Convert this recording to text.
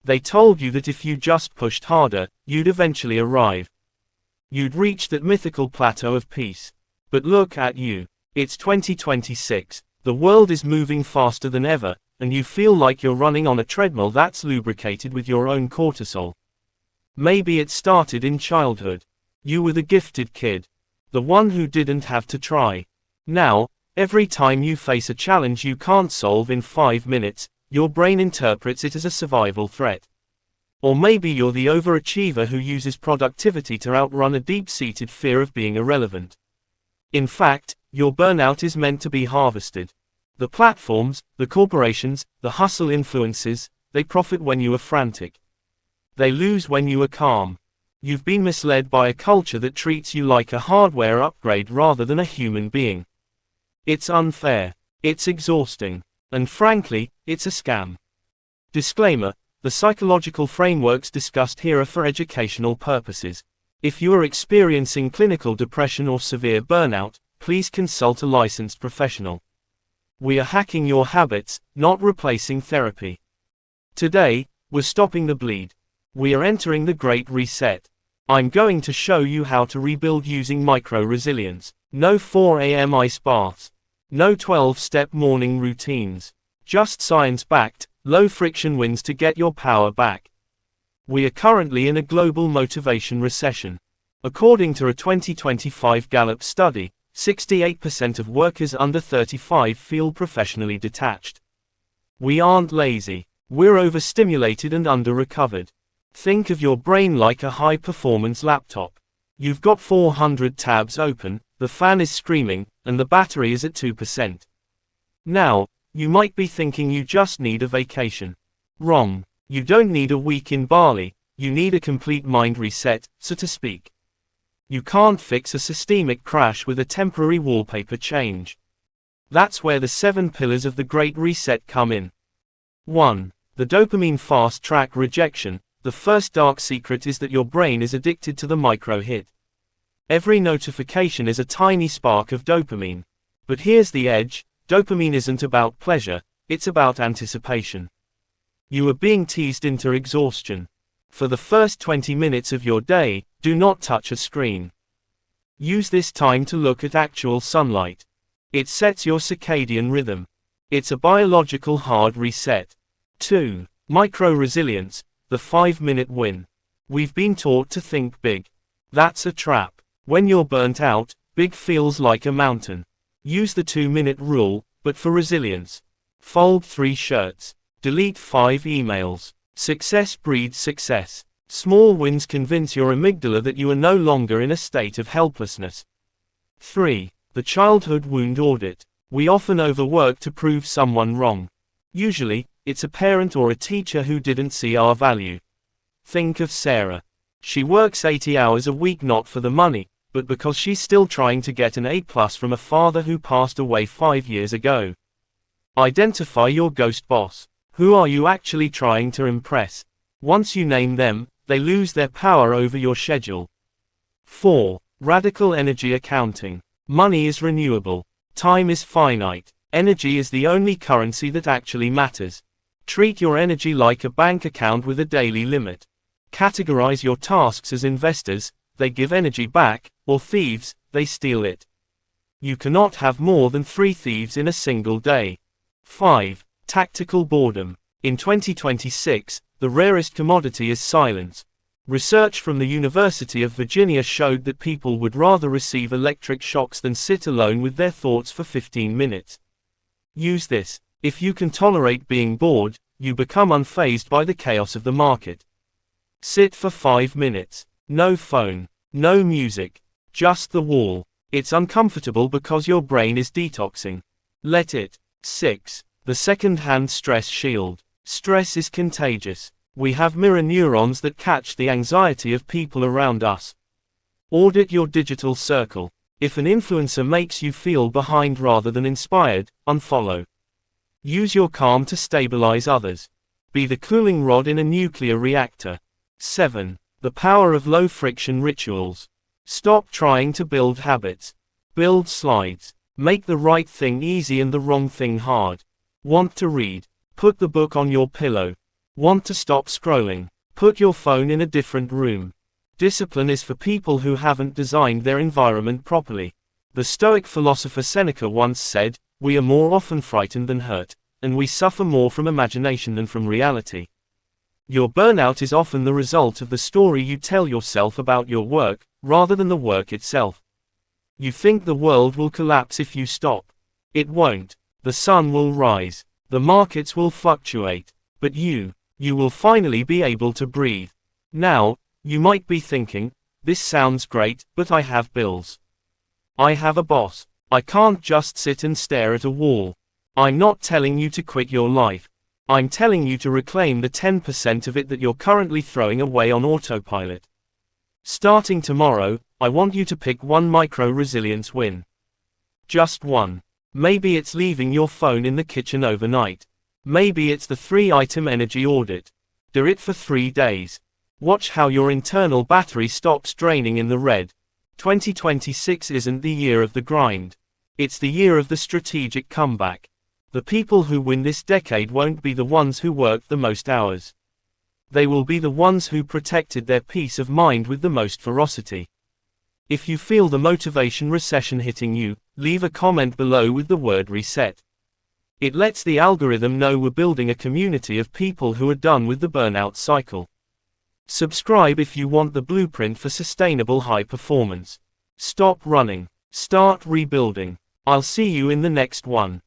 They told you that if you just pushed harder, you'd eventually arrive. You'd reach that mythical plateau of peace. But look at you. It's 2026, the world is moving faster than ever, and you feel like you're running on a treadmill that's lubricated with your own cortisol. Maybe it started in childhood. You were the gifted kid. The one who didn't have to try. Now, every time you face a challenge you can't solve in 5 minutes, your brain interprets it as a survival threat. Or maybe you're the overachiever who uses productivity to outrun a deep-seated fear of being irrelevant. In fact, your burnout is meant to be harvested. The platforms, the corporations, the hustle influences, they profit when you are frantic. They lose when you are calm. You've been misled by a culture that treats you like a hardware upgrade rather than a human being. It's unfair. It's exhausting. And frankly, it's a scam. Disclaimer: the psychological frameworks discussed here are for educational purposes. If you are experiencing clinical depression or severe burnout, please consult a licensed professional. We are hacking your habits, not replacing therapy. Today, we're stopping the bleed. We are entering the Great Reset. I'm going to show you how to rebuild using micro-resilience. No 4 a.m. ice baths. No 12-step morning routines. Just science-backed, low-friction wins to get your power back. We are currently in a global motivation recession. According to a 2025 Gallup study, 68% of workers under 35 feel professionally detached. We aren't lazy. We're overstimulated and under-recovered. Think of your brain like a high-performance laptop. You've got 400 tabs open, the fan is screaming, and the battery is at 2%. Now, you might be thinking you just need a vacation. Wrong. You don't need a week in Bali, you need a complete mind reset, so to speak. You can't fix a systemic crash with a temporary wallpaper change. That's where the 7 pillars of the Great Reset come in. 1. The dopamine fast-track rejection. The first dark secret is that your brain is addicted to the micro-hit. Every notification is a tiny spark of dopamine. But here's the edge: dopamine isn't about pleasure, it's about anticipation. You are being teased into exhaustion. For the first 20 minutes of your day, do not touch a screen. Use this time to look at actual sunlight. It sets your circadian rhythm. It's a biological hard reset. 2. Micro-resilience. The 5-minute win. We've been taught to think big. That's a trap. When you're burnt out, big feels like a mountain. Use the 2-minute rule, but for resilience. Fold 3 shirts. Delete 5 emails. Success breeds success. Small wins convince your amygdala that you are no longer in a state of helplessness. 3. The childhood wound audit. We often overwork to prove someone wrong. Usually, it's a parent or a teacher who didn't see our value. Think of Sarah. She works 80 hours a week not for the money, but because she's still trying to get an A+ from a father who passed away 5 years ago. Identify your ghost boss. Who are you actually trying to impress? Once you name them, they lose their power over your schedule. 4. Radical energy accounting. Money is renewable. Time is finite. Energy is the only currency that actually matters. Treat your energy like a bank account with a daily limit. Categorize your tasks as investors, they give energy back, or thieves, they steal it. You cannot have more than 3 thieves in a single day. 5. Tactical boredom. In 2026, the rarest commodity is silence. Research from the University of Virginia showed that people would rather receive electric shocks than sit alone with their thoughts for 15 minutes. Use this. If you can tolerate being bored, you become unfazed by the chaos of the market. Sit for 5 minutes. No phone. No music. Just the wall. It's uncomfortable because your brain is detoxing. Let it. 6. The second-hand stress shield. Stress is contagious. We have mirror neurons that catch the anxiety of people around us. Audit your digital circle. If an influencer makes you feel behind rather than inspired, unfollow. Use your calm to stabilize others. Be the cooling rod in a nuclear reactor. 7. The power of low-friction rituals. Stop trying to build habits. Build slides. Make the right thing easy and the wrong thing hard. Want to read? Put the book on your pillow. Want to stop scrolling? Put your phone in a different room. Discipline is for people who haven't designed their environment properly. The Stoic philosopher Seneca once said, "We are more often frightened than hurt, and we suffer more from imagination than from reality." Your burnout is often the result of the story you tell yourself about your work, rather than the work itself. You think the world will collapse if you stop. It won't. The sun will rise. The markets will fluctuate. But you will finally be able to breathe. Now, you might be thinking, this sounds great, but I have bills. I have a boss. I can't just sit and stare at a wall. I'm not telling you to quit your life. I'm telling you to reclaim the 10% of it that you're currently throwing away on autopilot. Starting tomorrow, I want you to pick one micro-resilience win. Just one. Maybe it's leaving your phone in the kitchen overnight. Maybe it's the 3-item energy audit. Do it for 3 days. Watch how your internal battery stops draining in the red. 2026 isn't the year of the grind. It's the year of the strategic comeback. The people who win this decade won't be the ones who worked the most hours. They will be the ones who protected their peace of mind with the most ferocity. If you feel the motivation recession hitting you, leave a comment below with the word reset. It lets the algorithm know we're building a community of people who are done with the burnout cycle. Subscribe if you want the blueprint for sustainable high performance. Stop running. Start rebuilding. I'll see you in the next one.